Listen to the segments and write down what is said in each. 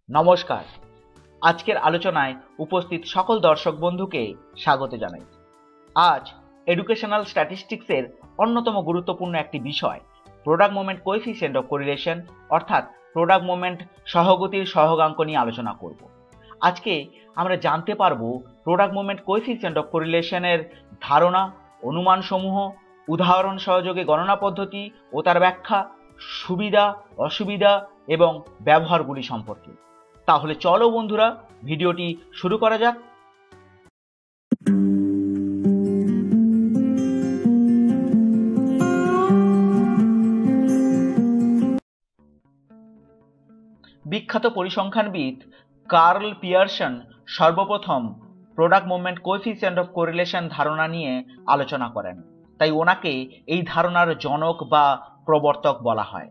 নমস্কার। আজকের আলোচনায় উপস্থিত সকল দর্শক বন্ধুকে স্বাগত জানাই। আজ এডুকেশনাল স্ট্যাটিস্টিক্সের অন্যতম গুরুত্বপূর্ণ একটি বিষয় product moment coefficient of correlation অর্থাৎ প্রোডাক্ট মোমেন্ট সহগতির সহগাঙ্ক নিয়ে আলোচনা করব। আজকে আমরা জানতে পারবো প্রোডাক্ট মোমেন্ট কোএফিসিয়েন্ট অফ কোরিলেশনের ধারণা, অনুমানসমূহ, উদাহরণ সহযোগে গণনা পদ্ধতি ও তার ব্যাখ্যা, সুবিধা, অসুবিধা এবং ব্যবহারগুলি সম্পর্কে। তাহলে চলো বন্ধুরা, ভিডিওটি শুরু করা যাক। বিখ্যাত পরিসংখ্যানবিদ কার্ল পিয়ারসন সর্বপ্রথম product moment coefficient of correlation ধারণা নিয়ে আলোচনা করেন, তাই ওনাকে এই ধারণার জনক বা প্রবর্তক বলা হয়।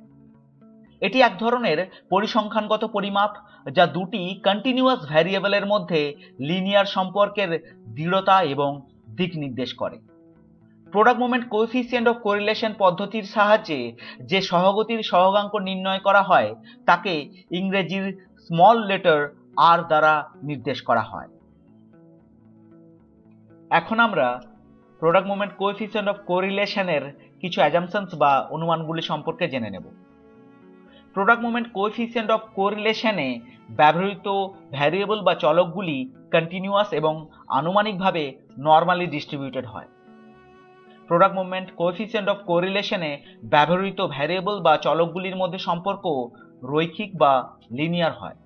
এটি এক ধরনের পরিসংখ্যানগত পরিমাপ যা দুটি কন্টিনিউয়াস ভ্যারিয়েবলের মধ্যে লিনিয়ার সম্পর্কের দৃঢ়তা এবং দিক নির্দেশ করে। Product moment coefficient of correlation পদ্ধতির সাহায্যে যে সহগতির সহগাঙ্ক নির্ণয় করা হয় তাকে ইংরেজির স্মল লেটার আর দ্বারা নির্দেশ করা হয়। এখন আমরা প্রোডাক্ট মোমেন্ট কোএফিসিয়েন্ট অফ কোরিলেশনের কিছু অ্যাজাম্পশনস বা অনুমানগুলি সম্পর্কে জেনে নেব। প্রোডাক্ট মোমেন্ট কোএফিসিয়েন্ট অফ কোরিলেশনে ব্যবহৃত ভ্যারিয়েবল বা চলকগুলি কন্টিনিউয়াস এবং আনুমানিকভাবে নরমালি ডিস্ট্রিবিউটেড হয়। প্রোডাক্ট মোমেন্ট কোএফিসিয়েন্ট অফ কোরিলেশনে ব্যবহৃত ভ্যারিয়েবল বা চলকগুলির মধ্যে সম্পর্ক রৈখিক বা লিনিয়ার হয়।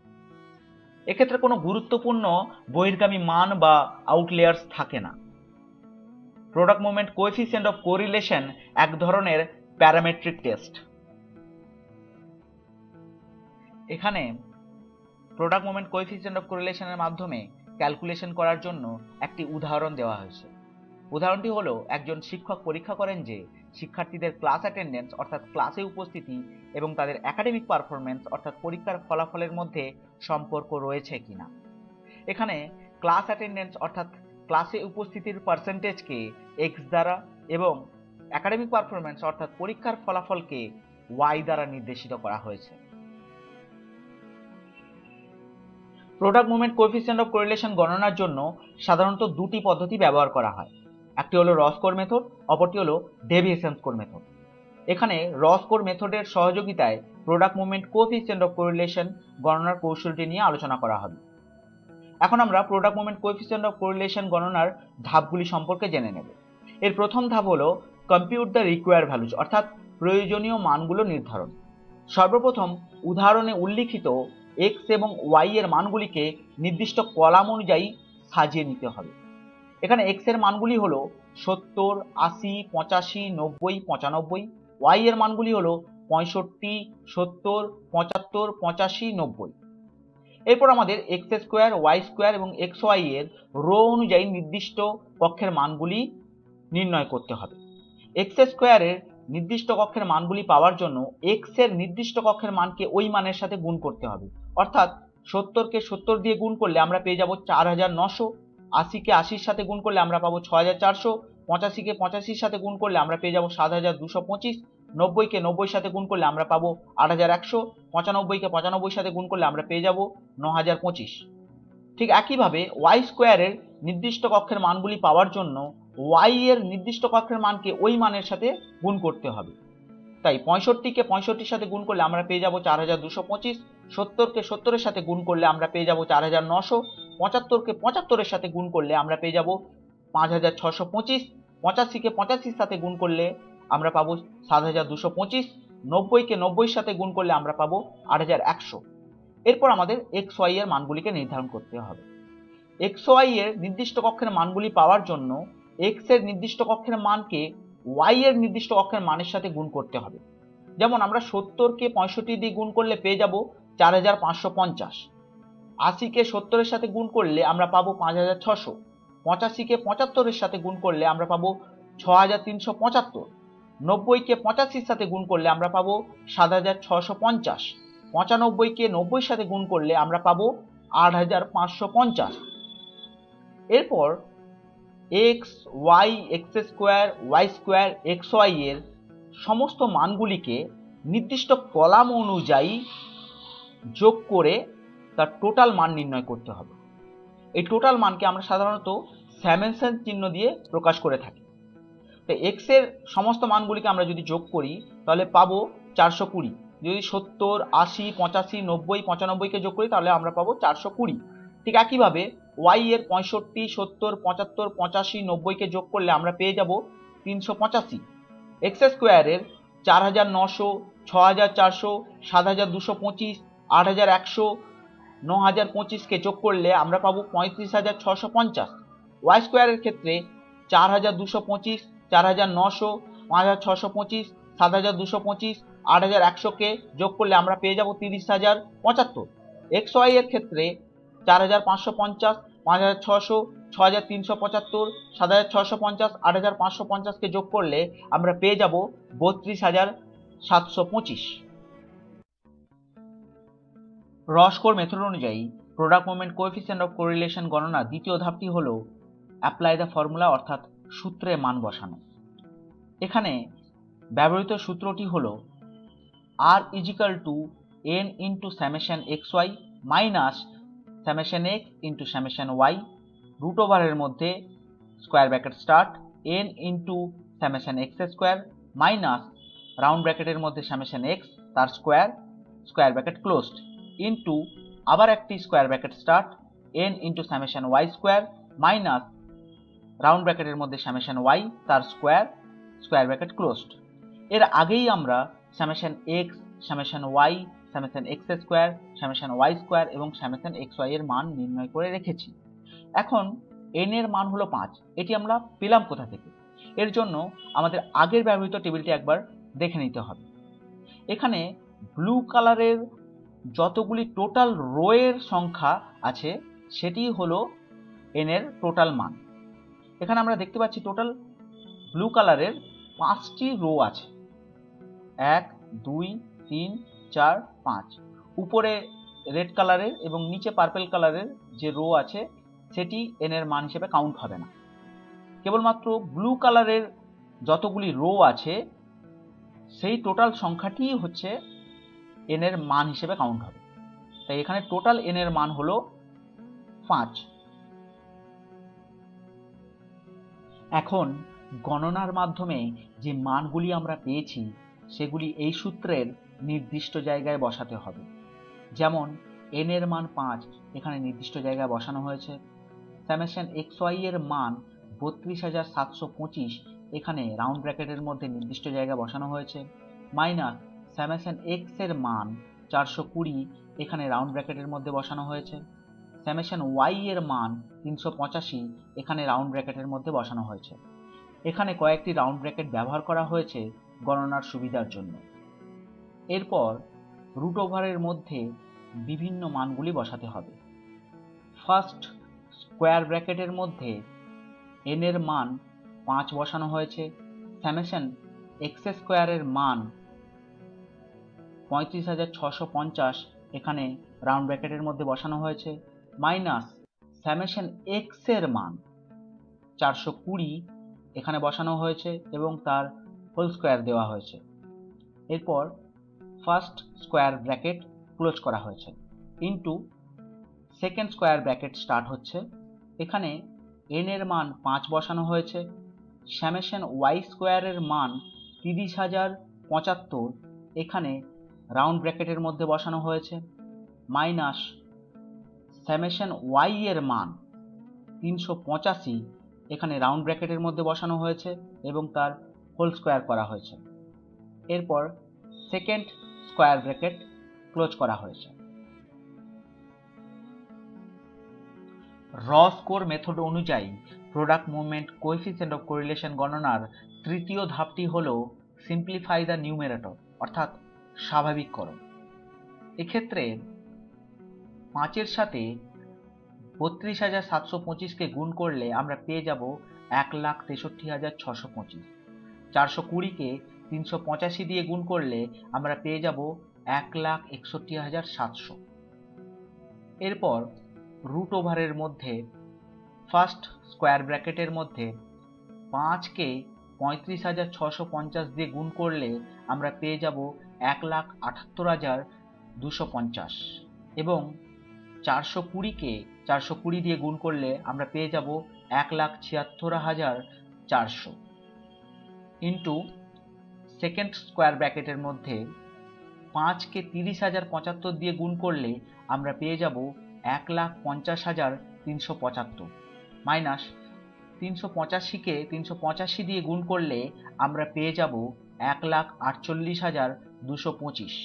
এক্ষেত্রে কোনো গুরুত্বপূর্ণ বহির্গামী মান বা আউটলেয়ার্স থাকে না। Product moment coefficient of correlation এক ধরনের প্যারামেট্রিক টেস্ট। এখানে প্রোডাক্ট মোমেন্ট কোএফিসিয়েন্ট অফ কোরিলেশনের মাধ্যমে ক্যালকুলেশন করার জন্য একটি উদাহরণ দেওয়া হয়েছে। উদাহরণটি হলো, একজন শিক্ষক পরীক্ষা করেন যে শিক্ষার্থীদের ক্লাস অ্যাটেন্ডেন্স অর্থাৎ ক্লাসে উপস্থিতি এবং তাদের একাডেমিক পারফরমেন্স অর্থাৎ পরীক্ষার ফলাফলের মধ্যে সম্পর্ক রয়েছে কিনা। এখানে ক্লাস অ্যাটেন্ডেন্স অর্থাৎ ক্লাসে উপস্থিতির পার্সেন্টেজকে এক্স দ্বারা এবং একাডেমিক পারফরমেন্স অর্থাৎ পরীক্ষার ফলাফলকে ওয়াই দ্বারা নির্দেশিত করা হয়েছে। Product moment coefficient of correlation গণনার জন্য সাধারণত দুটি পদ্ধতি ব্যবহার করা হয়। একটি হলো র স্কোর মেথড, অপরটি হলো ডেভিয়েশন স্কোর মেথড। এখানে র স্কোর মেথডের সহযোগিতায় product moment coefficient of correlation গণনার কৌশলটি নিয়ে আলোচনা করা হবে। এখন আমরা product moment coefficient of correlation গণনার ধাপগুলি সম্পর্কে জেনে নেব। এর প্রথম ধাপ হলো কম্পিউট দ্য রিকোয়ার্ড ভ্যালুজ অর্থাৎ প্রয়োজনীয় মানগুলো নির্ধারণ। সর্বপ্রথম উদাহরণে উল্লিখিত এক্স এবং ওয়াই এর মানগুলিকে নির্দিষ্ট কলাম অনুযায়ী সাজিয়ে নিতে হবে। এখানে এক্স এর মানগুলি হলো 70, 80, 85, 90, 95। ওয়াই এর মানগুলি হলো 65, 70, 75, 85, 90। এরপর আমাদের এক্স স্কোয়ার, ওয়াই স্কোয়ার এবং এক্স ওয়াই এর রো অনুযায়ী নির্দিষ্ট কক্ষের মানগুলি নির্ণয় করতে হবে। এক্স স্কোয়ারের নির্দিষ্ট কক্ষের মানগুলি পাওয়ার জন্য এক্স এর নির্দিষ্ট কক্ষের মানকে ওই মানের সাথে গুণ করতে হবে। অর্থাৎ 70কে 70 দিয়ে গুণ করলে আমরা পেয়ে যাব 4900, 80কে 80-র সাথে গুণ করলে আমরা পাবো 6400, 85কে 85-র সাথে গুণ করলে আমরা পেয়ে যাব 7225, 90কে 90-র সাথে গুণ করলে আমরা পাবো 8100, 95কে 95-র সাথে গুণ করলে আমরা পেয়ে যাব 9025। ঠিক একইভাবে ওয়াই স্কোয়ারের নির্দিষ্ট কক্ষের মানগুলি পাওয়ার জন্য ওয়াই এর নির্দিষ্ট কক্ষের মানকে ওই মানের সাথে গুণ করতে হবে। তাই 65কে 65-র সাথে গুণ করলে আমরা পেয়ে যাব 4225, 70কে 70-এর সাথে গুণ করলে আমরা পেয়ে যাব 4900, 75কে 75-এর সাথে গুণ করলে আমরা পেয়ে যাব 5625, 85কে 85-র সাথে গুণ করলে আমরা পাবো 7225, 90কে 90-এর সাথে গুণ করলে আমরা পাবো 8100। এরপর আমাদের এক্স ওয়াই এর মানগুলিকে নির্ধারণ করতে হবে। এক্স ওয়াই এর নির্দিষ্ট কক্ষের মানগুলি পাওয়ার জন্য এক্স এর নির্দিষ্ট কক্ষের মানকে ওয়াই এর নির্দিষ্ট কক্ষের মানের সাথে গুণ করতে হবে। যেমন আমরা 70কে 65 দিয়ে গুণ করলে পেয়ে যাব 4550, 80কে 70-এর সাথে গুণ করলে আমরা পাবো 5600, 85কে 75-এর সাথে গুণ করলে আমরা পাবো 6375, 90কে 85-র সাথে গুণ করলে আমরা পাবো 7650, 95কে 90-এর সাথে গুণ করলে আমরা পাবো 8550। এরপর X Y, X square, Y square, X Y এর সমস্ত মানগুলিকে নির্দিষ্ট কলাম অনুযায়ী যোগ করে তার টোটাল মান নির্ণয় করতে হবে। এই টোটাল মানকে আমরা সাধারণত স্যামেশন চিহ্ন দিয়ে প্রকাশ করে থাকি। তো এক্স এর সমস্ত মানগুলিকে আমরা যদি যোগ করি তাহলে পাবো 420। যদি 70, 80, 85, 90, 95কে যোগ করি তাহলে আমরা পাবো 420। ঠিক একইভাবে ওয়াই এর 65, 70, 75, 85, 90কে যোগ করলে আমরা পেয়ে যাব 385। এক্স স্কোয়ারের 4900, 6400, 7225, 8100, 9025কে যোগ করলে আমরা পাবো 35650। ওয়াই স্কোয়ারের ক্ষেত্রে 4225, 4900, 5625, 7225, 8100কে যোগ করলে আমরা পেয়ে যাব 30075। এক্স ওয়াই এর ক্ষেত্রে 4550, 5600, 6375, 7650, 8550কে যোগ করলে আমরা পেয়ে যাব 32725। রস্কোর মেথড অনুযায়ী product moment coefficient of correlation গণনা দ্বিতীয় ধাপটি হলো অ্যাপ্লাই দ্য ফর্মুলা, অর্থাৎ সূত্রে মান বসানো। এখানে ব্যবহৃত সূত্রটি হলো r equal to n into summation X Y minus summation X into summation Y root ওভারের মধ্যে square bracket start n into summation X square minus round ব্র্যাকেটের মধ্যে সামেশন এক্স তার square, square bracket closed, into আবার একটি square bracket start n into summation Y square minus round ব্র্যাকেটের মধ্যে summation Y তার স্কোয়ার, স্কোয়ার ব্র্যাকেট ক্লোজড। এর আগেই আমরা summation X, summation Y, summation X square, summation Y square এবং summation X Y এর মান নির্ণয় করে রেখেছি। এখন n এর মান হলো 5। এটি আমরা পেলাম কোথা থেকে? এর জন্য আমাদের আগের ব্যবহৃত টেবিলটি একবার দেখে নিতে হবে। এখানে ব্লু কালারের যতগুলি টোটাল রো এর সংখ্যা আছে সেটি হলো n এর টোটাল মান। এখানে আমরা দেখতে পাচ্ছি টোটাল ব্লু কালারের 5টি রো আছে, 1, 2, 3, 4, 5। উপরে রেড কালারের এবং নিচে পার্পল কালারের যে রো আছে সেটি n এর মান হিসেবে কাউন্ট হবে না। কেবলমাত্র ব্লু কালারের যতগুলি রো আছে সেই টোটাল সংখ্যাটি হচ্ছে n এর মান হিসেবে কাউন্ট হবে। তাই এখানে টোটাল n এর মান হলো 5। এখন গণনার মাধ্যমে যে মানগুলি আমরা পেয়েছি সেগুলি এই সূত্রের নির্দিষ্ট জায়গায় বসাতে হবে। যেমন n এর মান 5 এখানে নির্দিষ্ট জায়গায় বসানো হয়েছে, সামেশন এক্স ওয়াই এর মান 32725 এখানে রাউন্ড ব্র্যাকেটের মধ্যে নির্দিষ্ট জায়গায় বসানো হয়েছে, মাইনাস সামেশন এক্স এর মান 420 এখানে রাউন্ড ব্র্যাকেটের মধ্যে বসানো হয়েছে, সামেশন ওয়াই এর মান 385 এখানে রাউন্ড ব্র্যাকেটের মধ্যে বসানো হয়েছে। এখানে কয়েকটি রাউন্ড ব্র্যাকেট ব্যবহার করা হয়েছে গণনার সুবিধার জন্য। এরপর রুট ওভারের মধ্যে বিভিন্ন মানগুলি বসাতে হবে। ফার্স্ট স্কোয়ার ব্র্যাকেটের মধ্যে n এর মান 5 বসানো হয়েছে, সামেশন এক্স স্কোয়ারের মান 35650 এখানে রাউন্ড ব্র্যাকেটের মধ্যে বসানো হয়েছে, মাইনাস সামেশন এক্স এর মান 420 এখানে বসানো হয়েছে এবং তার হোল স্কোয়ার দেওয়া হয়েছে। এরপর ফার্স্ট স্কোয়ার ব্র্যাকেট ক্লোজ করা হয়েছে, into second square bracket start হচ্ছে। এখানে n এর মান 5 বসানো হয়েছে, সামেশন ওয়াই স্কোয়ারের মান 30075 এখানে রাউন্ড ব্র্যাকেটের মধ্যে বসানো হয়েছে, মাইনাস সামেশন ওয়াই এর মান 385 এখানে রাউন্ড ব্র্যাকেটের মধ্যে বসানো হয়েছে এবং তার হোল স্কোয়ার করা হয়েছে। এরপর সেকেন্ড স্কোয়ার ব্র্যাকেট ক্লোজ করা হয়েছে। রস্কোর মেথড অনুযায়ী product movement coefficient of correlation গণনার তৃতীয় ধাপটি হলো সিম্পলিফাই দ্য নিউমেরেটর, অর্থাৎ স্বাভাবিককরণ। এক্ষেত্রে 5 সাথে 32725কে গুণ করলে আমরা পেয়ে যাব 1,63,625। 420কে 385 দিয়ে গুণ করলে আমরা পেয়ে যাব 1,61,700। এরপর রুট ওভারের মধ্যে ফার্স্ট স্কোয়ার ব্র্যাকেটের মধ্যে 5কে 35,650 দিয়ে গুণ করলে আমরা পেয়ে যাব 1,78,250 এবং 420কে 420 দিয়ে গুণ করলে আমরা পেয়ে যাব 1,76,400 ইন্টু সেকেন্ড স্কোয়ার ব্র্যাকেটের মধ্যে 5কে 30,075 দিয়ে গুণ করলে আমরা পেয়ে যাব 1,50,375 মাইনাস 385কে 385 দিয়ে গুণ করলে আমরা পেয়ে যাব 1,48,225।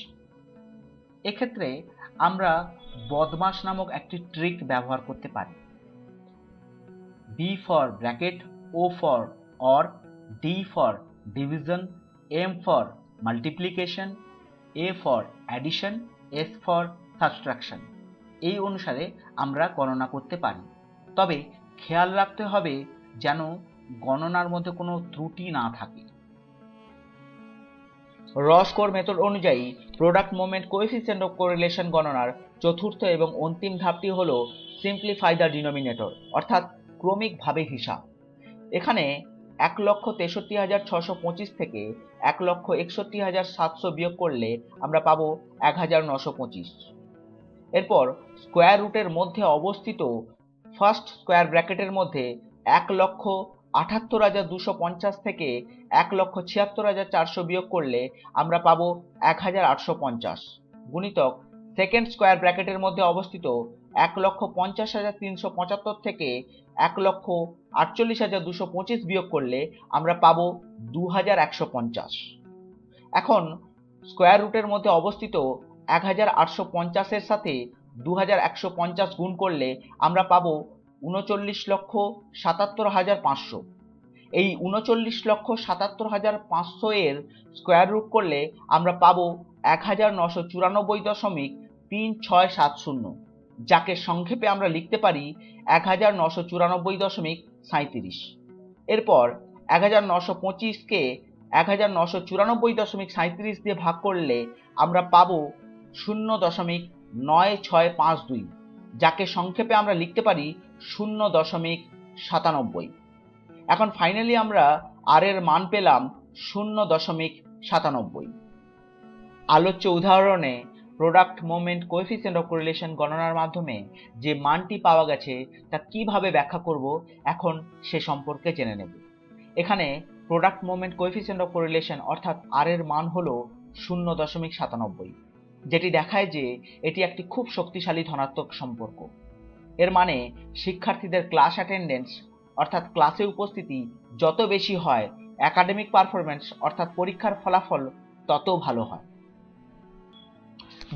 এক্ষেত্রে আমরা বদমাশ নামক একটি ট্রিক ব্যবহার করতে পারি। B for bracket, O for or, D for division, M for multiplication, A for addition, S for subtraction. এই অনুসারে আমরা গণনা করতে পারি। তবে খেয়াল রাখতে হবে যেন গণনার মধ্যে কোনো ত্রুটি না থাকে। র স্কোর মেথড অনুযায়ী product moment coefficient of correlation গণনার চতুর্থ এবং অন্তিম ধাপটি হল সিম্পলিফাই দ্য ডিনোমিনেটর, অর্থাৎ ক্রমিকভাবে হিসাব। এখানে 1,63,625 থেকে 1,61,700 বিয়োগ করলে আমরা পাবো 1,925। এরপর স্কোয়ার রুটের মধ্যে অবস্থিত ফার্স্ট স্কোয়ার ব্র্যাকেটের মধ্যে 1,78,250 থেকে 1,76,400 বিয়োগ করলে আমরা পাবো 1,850 গুণিতক সেকেন্ড স্কোয়ার ব্র্যাকেটের মধ্যে অবস্থিত 1,50,375 থেকে 1,48,225 বিয়োগ করলে আমরা পাবো 2,150। এখন স্কোয়ার রুটের মধ্যে অবস্থিত 1,850 সাথে 2,150 গুণ করলে আমরা পাবো 39,77,500। এই 39,77,500 এর স্কোয়ার রুট করলে আমরা পাবো 1,994.3670, যাকে সংক্ষেপে আমরা লিখতে পারি 1,994.37। এরপর 1,925কে 1,994.37 দিয়ে ভাগ করলে আমরা পাবো 0.9652, যাকে সংক্ষেপে আমরা লিখতে পারি 0.97। এখন ফাইনালি আমরা আর এর মান পেলাম 0.97। আলোচ্য উদাহরণে product moment coefficient of correlation গণনার মাধ্যমে যে মানটি পাওয়া গেছে তা কিভাবে ব্যাখ্যা করব এখন সে সম্পর্কে জেনে নেব। এখানে product moment coefficient of correlation অর্থাৎ আর এর মান হলো 0.97, যেটি দেখায় যে এটি একটি খুব শক্তিশালী ধনাত্মক সম্পর্ক। এর মানে শিক্ষার্থীদের ক্লাস অ্যাটেন্ডেন্স অর্থাৎ ক্লাসে উপস্থিতি যত বেশি হয়, একাডেমিক পারফরমেন্স অর্থাৎ পরীক্ষার ফলাফল তত ভালো হয়।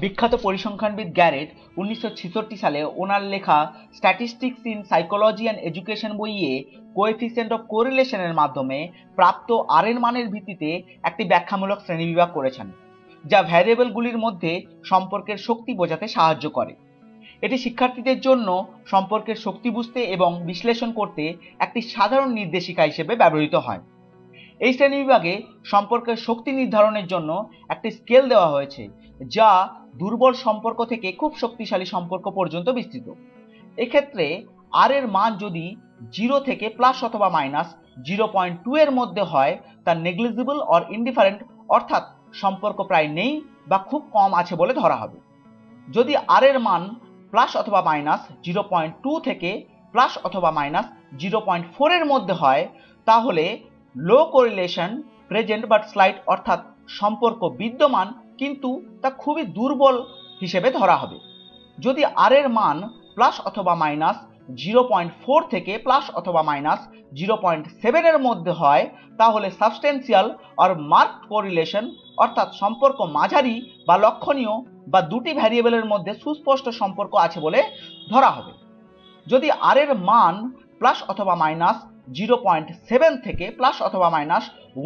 বিখ্যাত পরিসংখ্যানবিদ গ্যারেট 1966 সালে ওনার লেখা statistics in psychology and education বইয়ে কোএফিসিয়েন্ট অফ কোরিলেশনের মাধ্যমে প্রাপ্ত আর এর মানের ভিত্তিতে একটি ব্যাখ্যামূলক শ্রেণীবিভাগ করেছেন, যা ভ্যারিয়েবলগুলির মধ্যে সম্পর্কের শক্তি বোঝাতে সাহায্য করে। এটি শিক্ষার্থীদের জন্য সম্পর্কের শক্তি বুঝতে এবং বিশ্লেষণ করতে একটি সাধারণ নির্দেশিকা হিসেবে ব্যবহৃত হয়। এই শ্রেণীবিভাগে সম্পর্কের শক্তি নির্ধারণের জন্য একটি স্কেল দেওয়া হয়েছে, যা দুর্বল সম্পর্ক থেকে খুব শক্তিশালী সম্পর্ক পর্যন্ত বিস্তৃত। এক্ষেত্রে আর এর মান যদি 0 থেকে প্লাস অথবা মাইনাস 0.2 এর মধ্যে হয় তা নেগলিজিবল অর ইনডিফারেন্ট, অর্থাৎ সম্পর্ক প্রায় নেই বা খুব কম আছে বলে ধরা হবে। যদি আর এর মান প্লাস অথবা মাইনাস 0.2 থেকে প্লাস অথবা মাইনাস 0.4 এর মধ্যে হয় তাহলে লো কোরিলেশন প্রেজেন্ট বাট স্লাইট, অর্থাৎ সম্পর্ক বিদ্যমান কিন্তু তা খুবই দুর্বল হিসেবে ধরা হবে। যদি আর এর মান প্লাস অথবা মাইনাস 0.4 থেকে প্লাস অথবা মাইনাস 0.7 এর মধ্যে হয় তাহলে সাবস্টেন্সিয়াল আর মার্কড কোরিলেশন, অর্থাৎ সম্পর্ক মাঝারি বা লক্ষণীয় বা দুটি ভ্যারিয়েবলের মধ্যে সুস্পষ্ট সম্পর্ক আছে বলে ধরা হবে। যদি আর এর মান প্লাস অথবা মাইনাস 0.7 থেকে প্লাস অথবা মাইনাস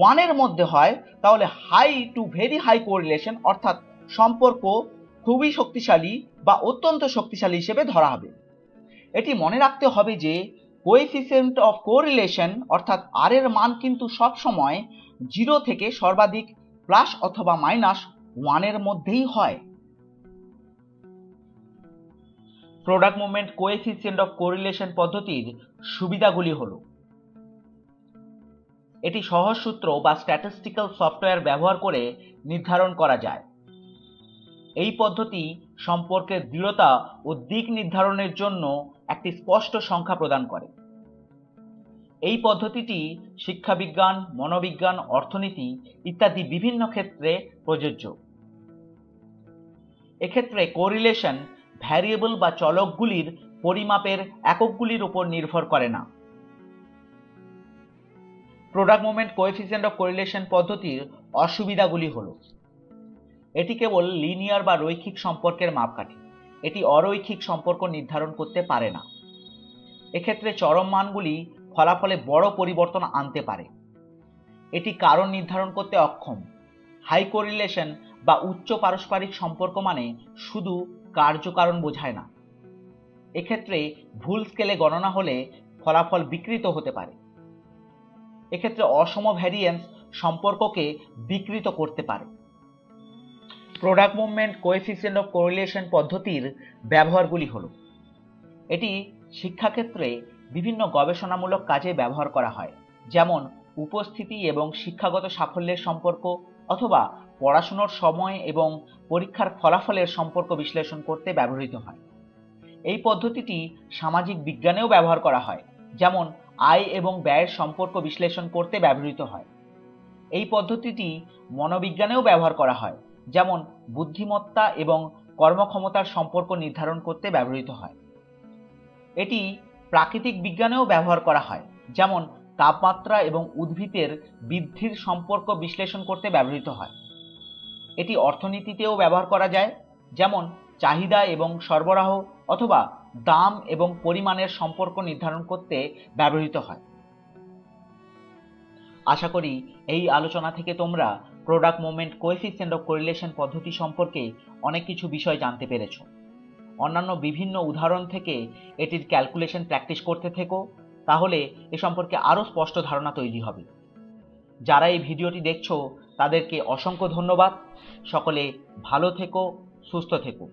1 এর মধ্যে হয় তাহলে high to very high correlation, অর্থাৎ সম্পর্ক খুবই শক্তিশালী বা অত্যন্ত শক্তিশালী হিসেবে ধরা হবে। এটি মনে রাখতে হবে যে কোএফিসিয়েন্ট অফ কোরিলেশন অর্থাৎ আর এর মান কিন্তু সব সময় 0 থেকে সর্বাধিক প্লাস অথবা মাইনাস 1 এর মধ্যেই হয়। Product moment coefficient of correlation পদ্ধতির সুবিধাগুলি হলো, এটি সহজ সূত্র বা স্ট্যাটিস্টিক্যাল সফটওয়্যার ব্যবহার করে নির্ধারণ করা যায়। এই পদ্ধতি সম্পর্কের দৃঢ়তা ও দিক নির্ধারণের জন্য একটি স্পষ্ট সংখ্যা প্রদান করে। এই পদ্ধতিটি শিক্ষাবিজ্ঞান, মনোবিজ্ঞান, অর্থনীতি ইত্যাদি বিভিন্ন ক্ষেত্রে প্রযোজ্য। এক্ষেত্রে কোরিলেশন ভ্যারিয়েবল বা চলকগুলির পরিমাপের এককগুলির উপর নির্ভর করে না। Product moment coefficient of correlation পদ্ধতির অসুবিধাগুলি হলো, এটি কেবল লিনিয়ার বা রৈখিক সম্পর্কের মাপকাঠি। এটি অরৈখিক সম্পর্ক নির্ধারণ করতে পারে না। এক্ষেত্রে চরম মানগুলি ফলাফলে বড় পরিবর্তন আনতে পারে। এটি কারণ নির্ধারণ করতে অক্ষম। হাই কোরিলেশন বা উচ্চ পারস্পরিক সম্পর্ক মানে শুধু কার্যকারণ বোঝায় না। এক্ষেত্রে ভুল স্কেলে গণনা হলে ফলাফল বিকৃত হতে পারে। এক্ষেত্রে অসম ভ্যারিয়েন্স সম্পর্ককে বিকৃত করতে পারে। Product movement coefficient of correlation পদ্ধতির ব্যবহারগুলি হলো, এটি শিক্ষাক্ষেত্রে বিভিন্ন গবেষণামূলক কাজে ব্যবহার করা হয়, যেমন উপস্থিতি এবং শিক্ষাগত সাফল্যের সম্পর্ক, অথবা পড়াশোনার সময় এবং পরীক্ষার ফলাফলের সম্পর্ক বিশ্লেষণ করতে ব্যবহৃত হয়। এই পদ্ধতিটি সামাজিক বিজ্ঞানেও ব্যবহার করা হয়, যেমন আয় এবং ব্যয়ের সম্পর্ক বিশ্লেষণ করতে ব্যবহৃত হয়। এই পদ্ধতিটি মনোবিজ্ঞানেও ব্যবহার করা হয়, যেমন বুদ্ধিমত্তা এবং কর্মক্ষমতার সম্পর্ক নির্ধারণ করতে ব্যবহৃত হয়। এটি প্রাকৃতিক বিজ্ঞানেও ব্যবহার করা হয়, যেমন তাপমাত্রা এবং উদ্ভিদের বৃদ্ধির সম্পর্ক বিশ্লেষণ করতে ব্যবহৃত হয়। এটি অর্থনীতিতেও ব্যবহার করা যায়, যেমন চাহিদা এবং সরবরাহ অথবা দাম এবং পরিমাণের সম্পর্ক নির্ধারণ করতে ব্যবহৃত হয়। আশা করি এই আলোচনা থেকে তোমরা product moment coefficient of correlation পদ্ধতি সম্পর্কে অনেক কিছু বিষয় জানতে পেরেছো। অন্যান্য বিভিন্ন উদাহরণ থেকে এটির ক্যালকুলেশন প্র্যাকটিস করতে থেকো, তাহলে এ সম্পর্কে আরও স্পষ্ট ধারণা তৈরি হবে। যারা এই ভিডিওটি দেখছো তাদেরকে অসংখ্য ধন্যবাদ। সকলে ভালো থেকো, সুস্থ থেকো।